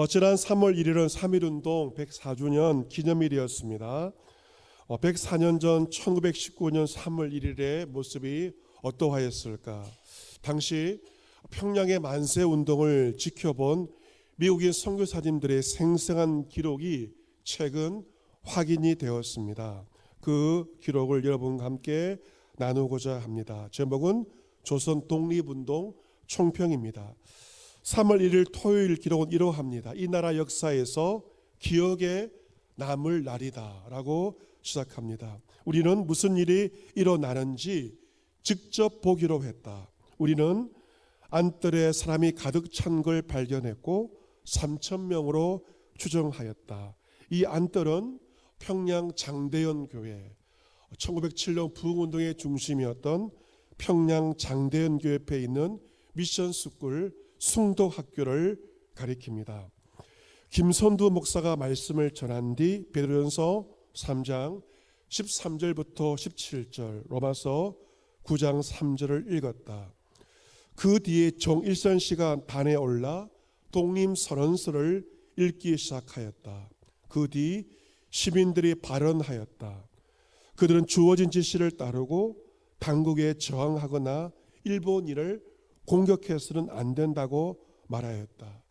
지난 3월 1일은 3.1운동 104주년 기념일이었습니다. 104년 전 1919년 3월 1일의 모습이 어떠하였을까? 당시 평양의 만세운동을 지켜본 미국인 선교사님들의 생생한 기록이 최근 확인이 되었습니다. 그 기록을 여러분과 함께 나누고자 합니다. 제목은 조선 독립운동 총평입니다. 3월 1일 토요일 기록은 이러합니다. 이 나라 역사에서 기억에 남을 날이다 라고 시작합니다. 우리는 무슨 일이 일어나는지 직접 보기로 했다. 우리는 안뜰에 사람이 가득 찬 걸 발견했고 3,000명으로 추정하였다. 이 안뜰은 평양 장대현 교회, 1907년 부흥운동의 중심이었던 평양 장대현 교회 옆에 있는 미션 스쿨 숭덕학교를 가리킵니다. 김선두 목사가 말씀을 전한 뒤 베드로전서 3장 13절부터 17절, 로마서 9장 3절을 읽었다. 그 뒤에 정일선 씨가 단에 올라 독립선언서를 읽기 시작하였다. 그 뒤 시민들이 발언하였다. 그들은 주어진 지시를 따르고 당국에 저항하거나 일본인을 공격해서는 안 된다고 말하였다.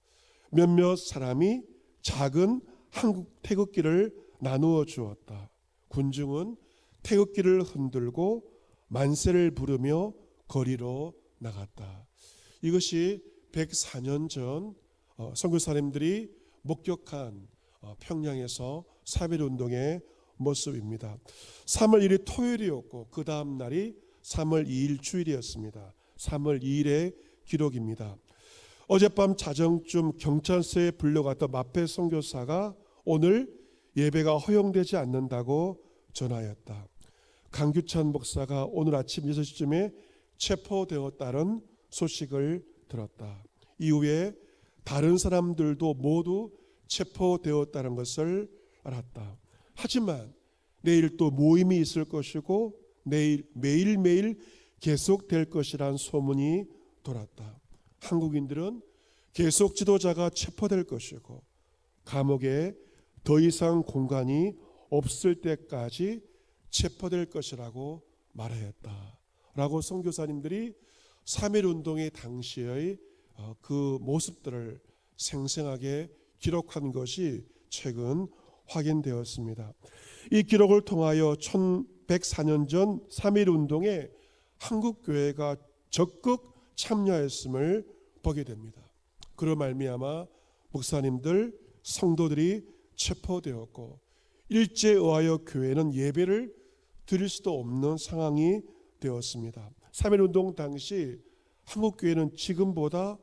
몇몇 사람이 작은 한국 태극기를 나누어 주었다. 군중은 태극기를 흔들고 만세를 부르며 거리로 나갔다. 이것이 104년 전 선교사님들이 목격한 평양에서 3.1운동의 모습입니다. 3월 1일 토요일이었고 그 다음 날이 3월 2일 주일이었습니다. 3월 2일의 기록입니다. 어젯밤 자정쯤 경찰서에 불려갔던 마페 선교사가 오늘 예배가 허용되지 않는다고 전하였다. 강규찬 목사가 오늘 아침 6시쯤에 체포되었다는 소식을 들었다. 이후에 다른 사람들도 모두 체포되었다는 것을 알았다. 하지만 내일 또 모임이 있을 것이고 내일 매일매일 계속될 것이란 소문이 돌았다. 한국인들은 계속 지도자가 체포될 것이고 감옥에 더 이상 공간이 없을 때까지 체포될 것이라고 말하였다 라고 선교사님들이 3.1운동의 당시의 그 모습들을 생생하게 기록한 것이 최근 확인되었습니다. 이 기록을 통하여 1104년 전 3.1운동에 한국교회가 적극 참여했음을 보게 됩니다. 그로 말미암아 목사님들, 성도들이 체포되었고 일제에 의하여 교회는 예배를 드릴 수도 없는 상황이 되었습니다. 3.1운동 당시 한국교회는 지금보다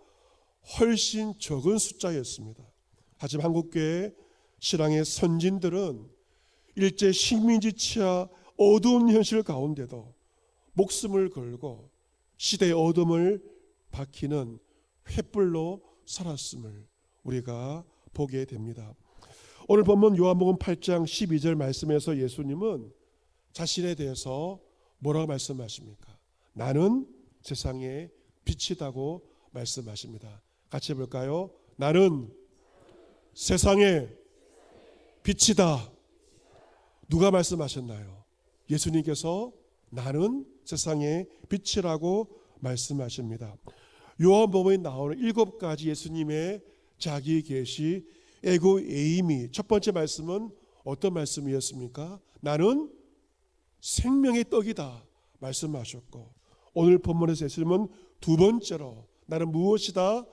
훨씬 적은 숫자였습니다. 하지만 한국교회 신앙의 선진들은 일제 식민지 치하 어두운 현실 가운데도 목숨을 걸고 시대의 어둠을 밝히는 횃불로 살았음을 우리가 보게 됩니다. 오늘 본문 요한복음 8장 12절 말씀에서 예수님은 자신에 대해서 뭐라고 말씀하십니까? 나는 세상의 빛이다고 말씀하십니다. 같이 볼까요? 나는 세상의 빛이다. 누가 말씀하셨나요? 예수님께서 나는 세상의 빛이라고 말씀하십니다. 요한복음에 나오는 7가지 예수님의 자기 계시 에고 에이미, 첫 번째 말씀은 어떤 말씀이었습니까? 나는 생명의 떡이다 말씀하셨고 오늘 본문에서 예수님은 두 번째로 나는 무엇이다?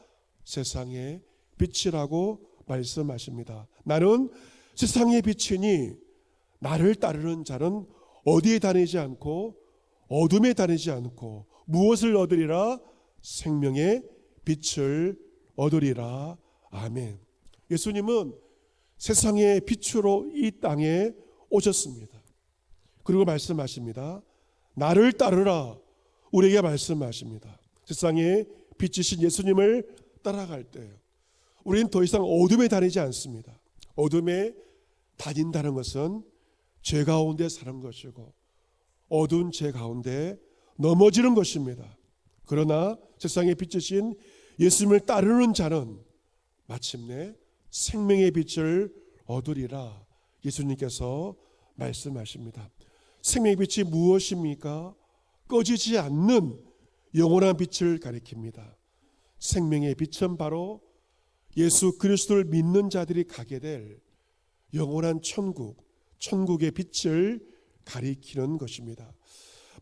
세상의 빛이라고 말씀하십니다. 나는 세상의 빛이니 나를 따르는 자는 어디에 다니지 않고 어둠에 다니지 않고 무엇을 얻으리라? 생명의 빛을 얻으리라. 아멘. 예수님은 세상의 빛으로 이 땅에 오셨습니다. 그리고 말씀하십니다. 나를 따르라. 우리에게 말씀하십니다. 세상의 빛이신 예수님을 따라갈 때 우리는 더 이상 어둠에 다니지 않습니다. 어둠에 다닌다는 것은 죄 가운데 사는 것이고 어두운 죄 가운데 넘어지는 것입니다. 그러나 세상의 빛이신 예수님을 따르는 자는 마침내 생명의 빛을 얻으리라 예수님께서 말씀하십니다. 생명의 빛이 무엇입니까? 꺼지지 않는 영원한 빛을 가리킵니다. 생명의 빛은 바로 예수 그리스도를 믿는 자들이 가게 될 영원한 천국, 천국의 빛을 가리키는 것입니다.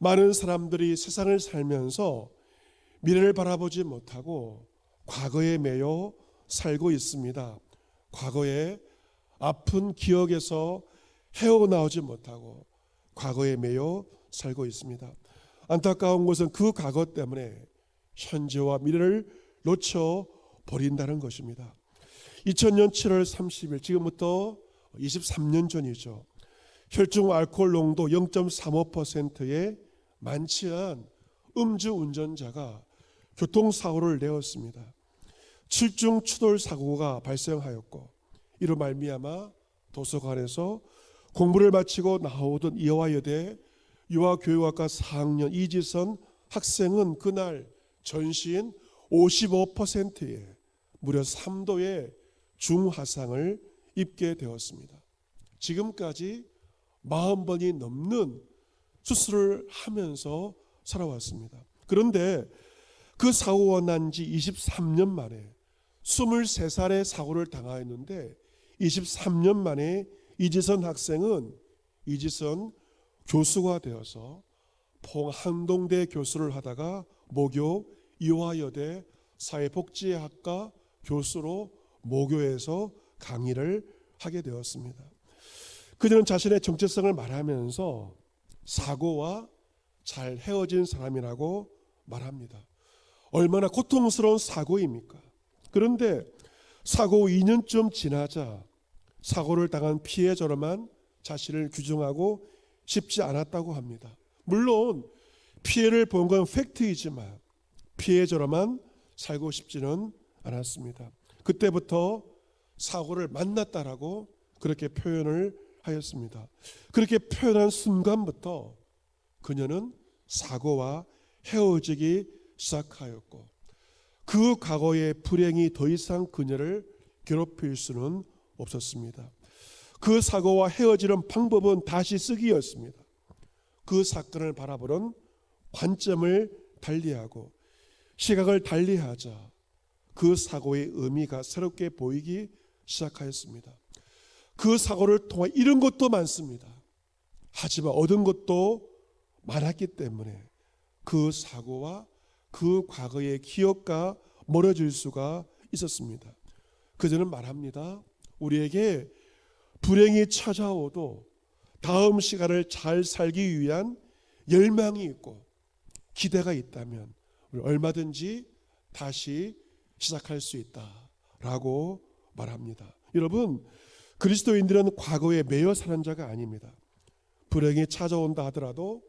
많은 사람들이 세상을 살면서 미래를 바라보지 못하고 과거에 매여 살고 있습니다. 과거의 아픈 기억에서 헤어나오지 못하고 과거에 매여 살고 있습니다. 안타까운 것은 그 과거 때문에 현재와 미래를 놓쳐 버린다는 것입니다. 2000년 7월 30일, 지금부터 23년 전이죠. 혈중 알코올 농도 0.35%의 많지 않은 음주 운전자가 교통사고를 내었습니다. 7중 추돌 사고가 발생하였고, 이로 말미암아 도서관에서 공부를 마치고 나오던 이화여대 유아교육학과 4학년 이지선 학생은 그날 전신 55%의 무려 3도의 중화상을 입게 되었습니다. 지금까지 40번이 넘는 수술을 하면서 살아왔습니다. 그런데 그 사고가 난 지 23년 만에 23살의 사고를 당하였는데 23년 만에 이지선 학생은 이지선 교수가 되어서 봉한동대 교수를 하다가 모교 이화여대 사회복지학과 교수로 모교에서 강의를 하게 되었습니다. 그들은 자신의 정체성을 말하면서 사고와 잘 헤어진 사람이라고 말합니다. 얼마나 고통스러운 사고입니까? 그런데 사고 후 2년쯤 지나자 사고를 당한 피해자로만 자신을 규정하고 싶지 않았다고 합니다. 물론 피해를 본 건 팩트이지만 피해자로만 살고 싶지는 않았습니다. 그때부터 사고를 만났다라고 그렇게 표현을 하였습니다. 그렇게 표현한 순간부터 그녀는 사고와 헤어지기 시작하였고, 그 과거의 불행이 더 이상 그녀를 괴롭힐 수는 없었습니다. 그 사고와 헤어지는 방법은 다시 쓰기였습니다. 그 사건을 바라보는 관점을 달리하고 시각을 달리하자 그 사고의 의미가 새롭게 보이기 시작하였습니다. 그 사고를 통해 잃은 것도 많습니다. 하지만 얻은 것도 많았기 때문에 그 사고와 그 과거의 기억과 멀어질 수가 있었습니다. 그들은 말합니다. 우리에게 불행이 찾아오도 다음 시간을 잘 살기 위한 열망이 있고 기대가 있다면 우리 얼마든지 다시 시작할 수 있다라고 말합니다. 여러분, 그리스도인들은 과거에 매여 사는 자가 아닙니다. 불행이 찾아온다 하더라도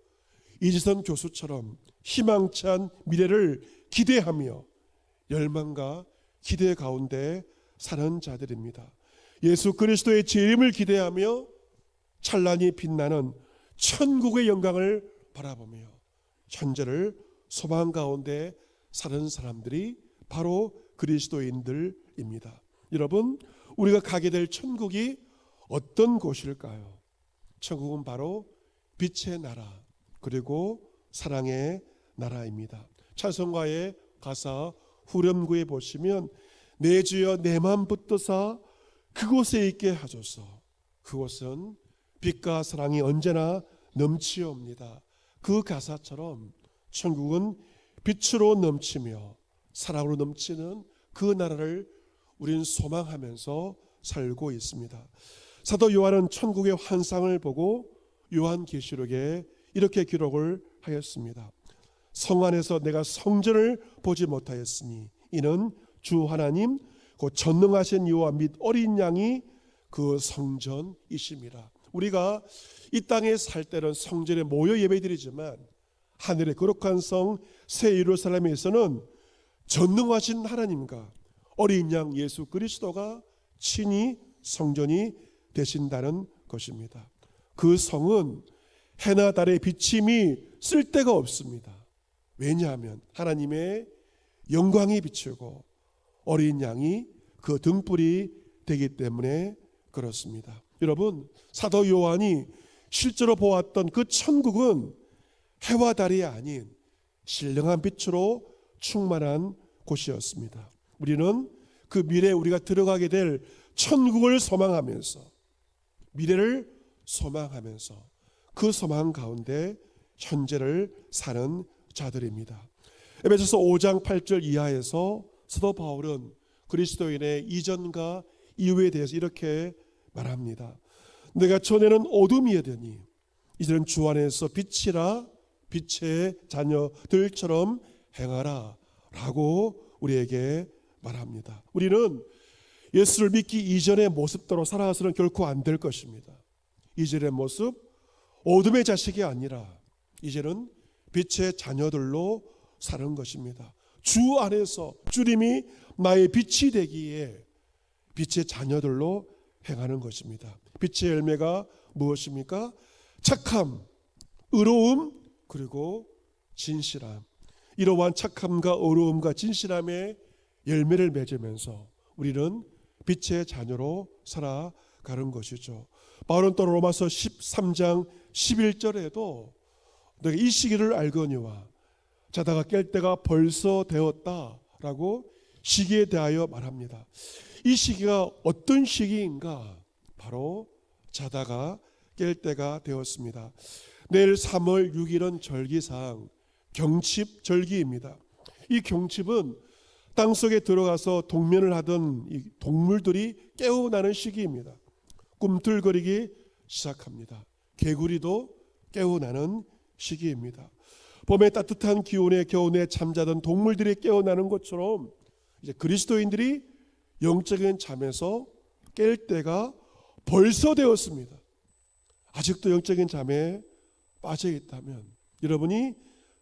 이지선 교수처럼 희망찬 미래를 기대하며 열망과 기대 가운데 사는 자들입니다. 예수 그리스도의 재림을 기대하며 찬란히 빛나는 천국의 영광을 바라보며 현재를 소망 가운데 사는 사람들이 바로 그리스도인들입니다. 여러분, 우리가 가게 될 천국이 어떤 곳일까요? 천국은 바로 빛의 나라 그리고 사랑의 나라입니다. 찬송가의 가사 후렴구에 보시면 내 주여 내 맘 붙드사 그곳에 있게 하소서. 그곳은 빛과 사랑이 언제나 넘치옵니다. 그 가사처럼 천국은 빛으로 넘치며 사랑으로 넘치는 그 나라를 우리는 소망하면서 살고 있습니다. 사도 요한은 천국의 환상을 보고 요한계시록에 이렇게 기록을 하였습니다. 성 안에서 내가 성전을 보지 못하였으니 이는 주 하나님 곧 전능하신 이와 및 어린 양이 그 성전이심이라. 우리가 이 땅에 살 때는 성전에 모여 예배드리지만 하늘의 거룩한 성 새 예루살렘에서는 전능하신 하나님과 어린 양 예수 그리스도가 친히 성전이 되신다는 것입니다. 그 성은 해나 달의 비침이 쓸데가 없습니다. 왜냐하면 하나님의 영광이 비추고 어린 양이 그 등불이 되기 때문에 그렇습니다. 여러분, 사도 요한이 실제로 보았던 그 천국은 해와 달이 아닌 신령한 빛으로 충만한 곳이었습니다. 우리는 그 미래에 우리가 들어가게 될 천국을 소망하면서, 미래를 소망하면서 그 소망 가운데 현재를 사는 자들입니다. 에베소서 5장 8절 이하에서 사도 바울은 그리스도인의 이전과 이후에 대해서 이렇게 말합니다. 내가 전에는 어둠이었더니 이제는 주 안에서 빛이라, 빛의 자녀들처럼 행하라 라고 우리에게 말합니다. 우리는 예수를 믿기 이전의 모습대로 살아서는 결코 안 될 것입니다. 이전의 모습, 어둠의 자식이 아니라 이제는 빛의 자녀들로 사는 것입니다. 주 안에서 주님이 나의 빛이 되기에 빛의 자녀들로 행하는 것입니다. 빛의 열매가 무엇입니까? 착함, 의로움, 그리고 진실함. 이러한 착함과 의로움과 진실함의 열매를 맺으면서 우리는 빛의 자녀로 살아가는 것이죠. 바울은 또 로마서 13장 11절에도 내가 이 시기를 알거니와 자다가 깰 때가 벌써 되었다라고 시기에 대하여 말합니다. 이 시기가 어떤 시기인가? 바로 자다가 깰 때가 되었습니다. 내일 3월 6일은 절기상 경칩절기입니다. 이 경칩은 땅속에 들어가서 동면을 하던 이 동물들이 깨어나는 시기입니다. 꿈틀거리기 시작합니다. 개구리도 깨어나는 시기입니다. 봄의 따뜻한 기온에 겨우내 잠자던 동물들이 깨어나는 것처럼 이제 그리스도인들이 영적인 잠에서 깰 때가 벌써 되었습니다. 아직도 영적인 잠에 빠져 있다면 여러분이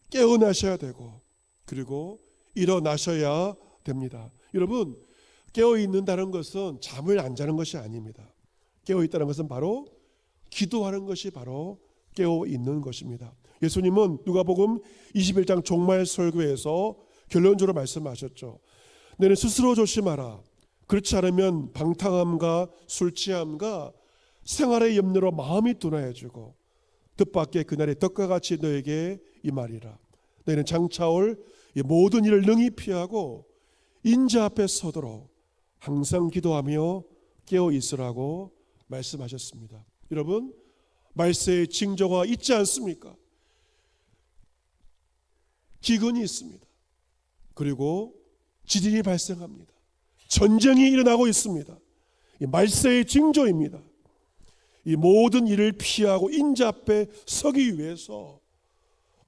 깨어나셔야 되고 그리고 일어나셔야 됩니다. 여러분, 깨어 있는다는 것은 잠을 안 자는 것이 아닙니다. 깨어 있다는 것은 바로 기도하는 것이 바로 깨어 있는 것입니다. 예수님은 누가복음 21장 종말 설교에서 결론적으로 말씀하셨죠. 너는 스스로 조심하라. 그렇지 않으면 방탕함과 술 취함과 생활의 염려로 마음이 둔하여지고 뜻밖의 그날의 덕과 같이 너에게 임하리라. 너희는 장차올 모든 일을 능히 피하고 인자 앞에 서도록 항상 기도하며 깨어 있으라고 말씀하셨습니다. 여러분, 말세의 징조가 있지 않습니까? 기근이 있습니다. 그리고 지진이 발생합니다. 전쟁이 일어나고 있습니다. 이 말세의 징조입니다. 이 모든 일을 피하고 인자 앞에 서기 위해서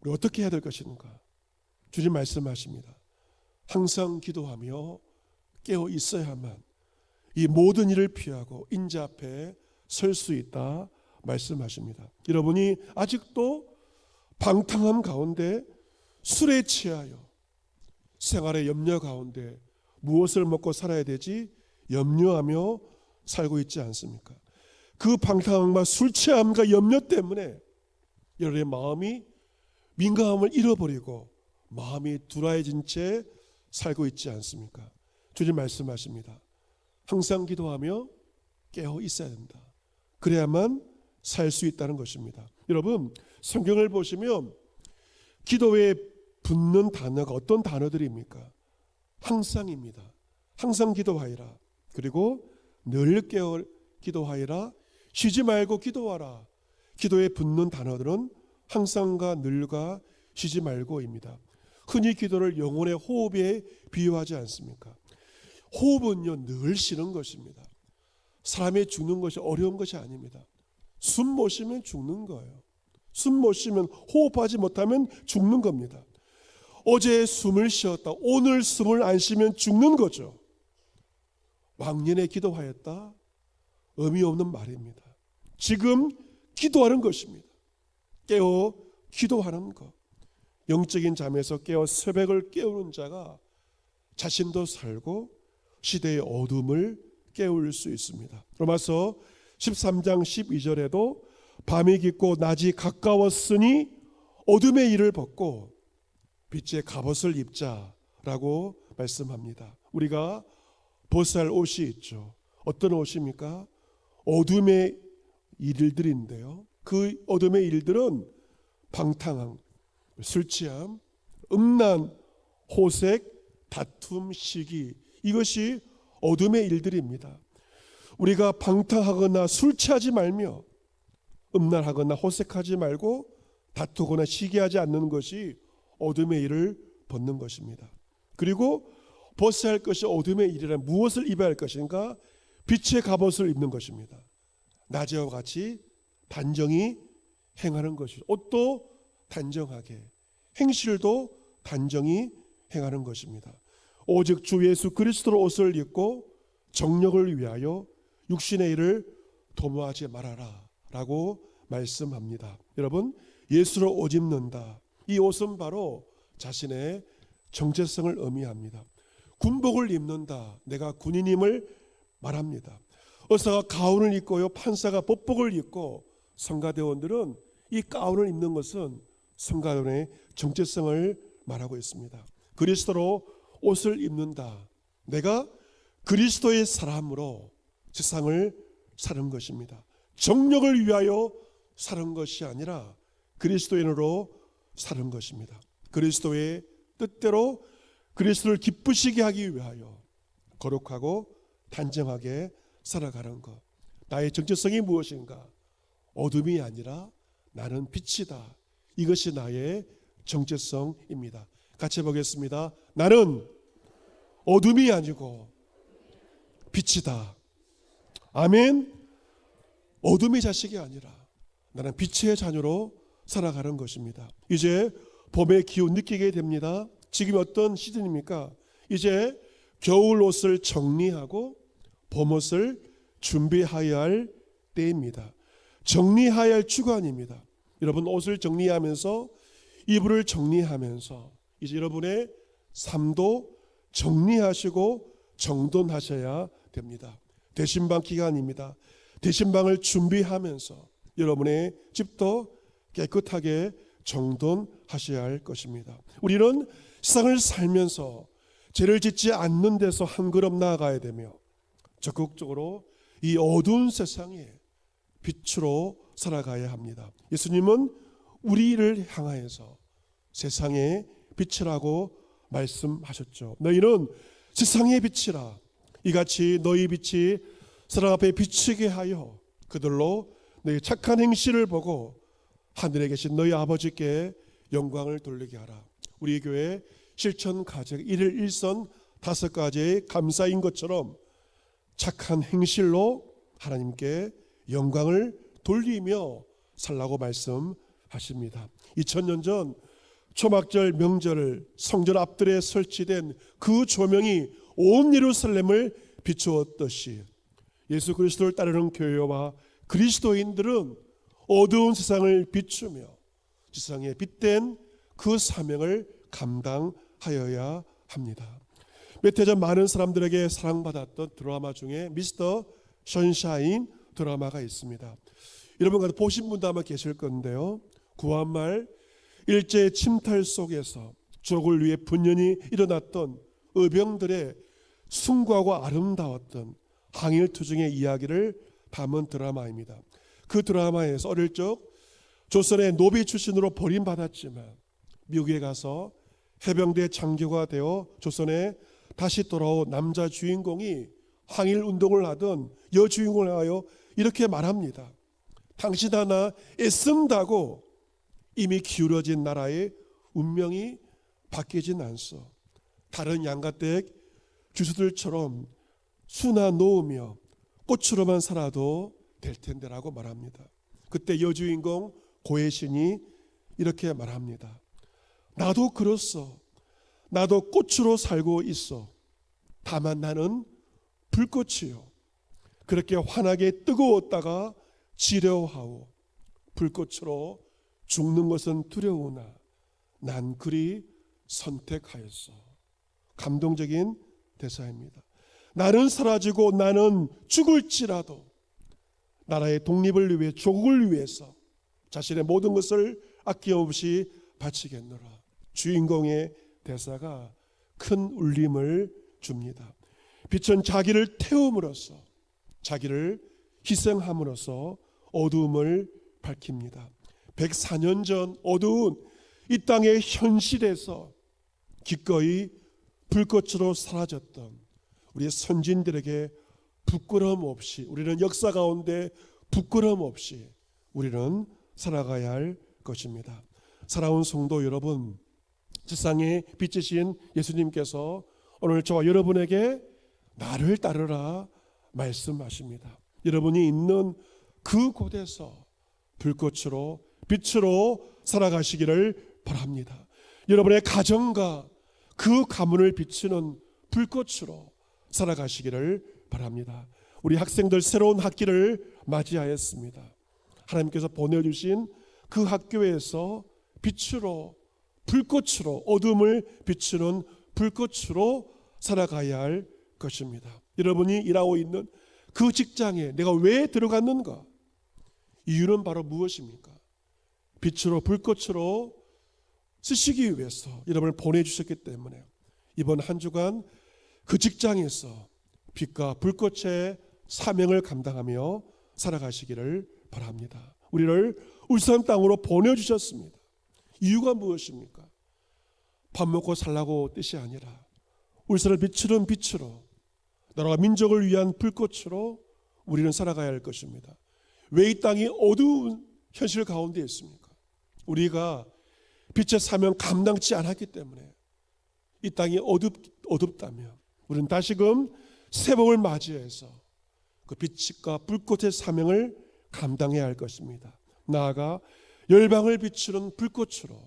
우리 어떻게 해야 될 것인가? 주님 말씀하십니다. 항상 기도하며 깨어 있어야만 이 모든 일을 피하고 인자 앞에 설 수 있다 말씀하십니다. 여러분이 아직도 방탕함 가운데 술에 취하여 생활의 염려 가운데 무엇을 먹고 살아야 되지 염려하며 살고 있지 않습니까? 그 방탕함과 술 취함과 염려 때문에 여러분의 마음이 민감함을 잃어버리고 마음이 둔해진 채 살고 있지 않습니까? 주님 말씀하십니다. 항상 기도하며 깨어 있어야 된다. 그래야만 살 수 있다는 것입니다. 여러분, 성경을 보시면 기도에 붙는 단어가 어떤 단어들입니까? 항상입니다. 항상 기도하리라. 그리고 늘 깨어 기도하리라. 쉬지 말고 기도하라. 기도에 붙는 단어들은 항상과 늘과 쉬지 말고입니다. 흔히 기도를 영혼의 호흡에 비유하지 않습니까? 호흡은요 늘 쉬는 것입니다. 사람이 죽는 것이 어려운 것이 아닙니다. 숨 못 쉬면 죽는 거예요. 숨 못 쉬면 호흡하지 못하면 죽는 겁니다. 어제 숨을 쉬었다 오늘 숨을 안 쉬면 죽는 거죠. 왕년에 기도하였다 의미 없는 말입니다. 지금 기도하는 것입니다. 깨어 기도하는 것. 영적인 잠에서 깨어 새벽을 깨우는 자가 자신도 살고 시대의 어둠을 깨울 수 있습니다. 로마서 13장 12절에도 밤이 깊고 낮이 가까웠으니 어둠의 일을 벗고 빛의 갑옷을 입자라고 말씀합니다. 우리가 벗을 옷이 있죠. 어떤 옷입니까? 어둠의 일들인데요. 그 어둠의 일들은 방탕함, 술 취함, 음란, 호색, 다툼, 시기, 이것이 어둠의 일들입니다. 우리가 방탕하거나 술 취하지 말며 음란하거나 호색하지 말고 다투거나 시기하지 않는 것이 어둠의 일을 벗는 것입니다. 그리고 벗어야 할 것이 어둠의 일이란 무엇을 입어야 할 것인가? 빛의 갑옷을 입는 것입니다. 낮에와 같이 단정히 행하는 것이죠. 옷도 단정하게, 행실도 단정히 행하는 것입니다. 오직 주 예수 그리스도로 옷을 입고 정력을 위하여 육신의 일을 도모하지 말아라 라고 말씀합니다. 여러분, 예수로 옷 입는다. 이 옷은 바로 자신의 정체성을 의미합니다. 군복을 입는다. 내가 군인임을 말합니다. 의사가 가운을 입고요, 판사가 법복을 입고 성가대원들은 이 가운을 입는 것은 성가대원의 정체성을 말하고 있습니다. 그리스도로 옷을 입는다. 내가 그리스도의 사람으로 세상을 사는 것입니다. 정력을 위하여 사는 것이 아니라 그리스도인으로 사는 것입니다. 그리스도의 뜻대로 그리스도를 기쁘시게 하기 위하여 거룩하고 단정하게 살아가는 것. 나의 정체성이 무엇인가? 어둠이 아니라 나는 빛이다. 이것이 나의 정체성입니다. 같이 보겠습니다. 나는 어둠이 아니고 빛이다. 아멘. 어둠의 자식이 아니라 나는 빛의 자녀로 살아가는 것입니다. 이제 봄의 기운 느끼게 됩니다. 지금 어떤 시즌입니까? 이제 겨울 옷을 정리하고 봄옷을 준비해야 할 때입니다. 정리해야 할 주간입니다. 여러분, 옷을 정리하면서, 이불을 정리하면서 이제 여러분의 삶도 정리하시고 정돈하셔야 됩니다. 대신방 기간입니다. 대신방을 준비하면서 여러분의 집도 깨끗하게 정돈하셔야 할 것입니다. 우리는 세상을 살면서 죄를 짓지 않는 데서 한 걸음 나아가야 되며 적극적으로 이 어두운 세상에 빛으로 살아가야 합니다. 예수님은 우리를 향하여서 세상의 빛이라고 말씀하셨죠. 너희는 세상의 빛이라. 이같이 너희 빛이 사람 앞에 비치게 하여 그들로 너희 착한 행실을 보고 하늘에 계신 너희 아버지께 영광을 돌리게 하라. 우리 교회 실천 가정 1일 1선 5가지의 감사인 것처럼 착한 행실로 하나님께 영광을 돌리며 살라고 말씀하십니다. 2000년 전 초막절 명절을 성전 앞들에 설치된 그 조명이 온 예루살렘을 비추었듯이 예수 그리스도를 따르는 교회와 그리스도인들은 어두운 세상을 비추며 세상에 빛된 그 사명을 감당하여야 합니다. 몇 해 전 많은 사람들에게 사랑받았던 드라마 중에 미스터 션샤인 드라마가 있습니다. 여러분 보신 분도 아마 계실 건데요. 구한말 일제 침탈 속에서 조국을 위해 분연히 일어났던 의병들의 숭고하고 아름다웠던 항일투쟁의 이야기를 담은 드라마입니다. 그 드라마에서 어릴 적 조선의 노비 출신으로 버림받았지만 미국에 가서 해병대 장교가 되어 조선에 다시 돌아온 남자 주인공이 항일운동을 하던 여주인공을 하여 이렇게 말합니다. 당신 하나 애쓴다고 이미 기울어진 나라의 운명이 바뀌진 않소. 다른 양가댁 주수들처럼 수나 놓으며 꽃으로만 살아도 될 텐데라고 말합니다. 그때 여주인공 고혜신이 이렇게 말합니다. 나도 그렇소. 나도 꽃으로 살고 있어. 다만 나는 불꽃이요. 그렇게 환하게 뜨거웠다가 지려하오. 불꽃으로 죽는 것은 두려우나 난 그리 선택하였어. 감동적인 대사입니다. 나는 사라지고 나는 죽을지라도 나라의 독립을 위해 조국을 위해서 자신의 모든 것을 아낌없이 바치겠노라. 주인공의 대사가 큰 울림을 줍니다. 빛은 자기를 태움으로써 자기를 희생함으로써 어두움을 밝힙니다. 104년 전 어두운 이 땅의 현실에서 기꺼이 불꽃으로 사라졌던 우리의 선진들에게 부끄러움 없이, 우리는 역사 가운데 부끄러움 없이 우리는 살아가야 할 것입니다. 사랑하는 성도 여러분, 세상의 빛이신 예수님께서 오늘 저와 여러분에게 나를 따르라 말씀하십니다. 여러분이 있는 그 곳에서 불꽃으로, 빛으로 살아가시기를 바랍니다. 여러분의 가정과 그 가문을 비추는 불꽃으로 살아가시기를 바랍니다. 우리 학생들 새로운 학기를 맞이하였습니다. 하나님께서 보내주신 그 학교에서 빛으로, 불꽃으로, 어둠을 비추는 불꽃으로 살아가야 할 것입니다. 여러분이 일하고 있는 그 직장에 내가 왜 들어갔는가? 이유는 바로 무엇입니까? 빛으로, 불꽃으로 쓰시기 위해서 여러분을 보내주셨기 때문에 이번 한 주간 그 직장에서 빛과 불꽃의 사명을 감당하며 살아가시기를 바랍니다. 우리를 울산 땅으로 보내주셨습니다. 이유가 무엇입니까? 밥 먹고 살라고 뜻이 아니라 울산을 비추는 빛으로, 나라와 민족을 위한 불꽃으로 우리는 살아가야 할 것입니다. 왜 이 땅이 어두운 현실 가운데 있습니까? 우리가 빛의 사명 감당치 않았기 때문에 이 땅이 어둡다면 우리는 다시금 새봄을 맞이해서 그 빛과 불꽃의 사명을 감당해야 할 것입니다. 나아가 열방을 비추는 불꽃으로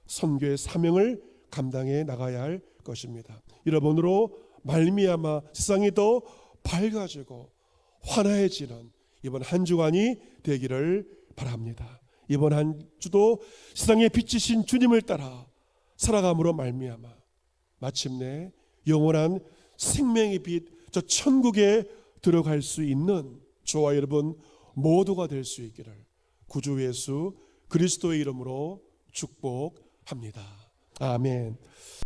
선교의 사명을 감당해 나가야 할 것입니다. 여러분으로 말미암아 세상이 더 밝아지고 환해지는 이번 한 주간이 되기를 바랍니다. 이번 한 주도 세상의 빛이신 주님을 따라 살아감으로 말미암아 마침내 영원한 생명의 빛, 저 천국에 들어갈 수 있는 저와 여러분 모두가 될 수 있기를 구주 예수 그리스도의 이름으로 축복합니다. 아멘.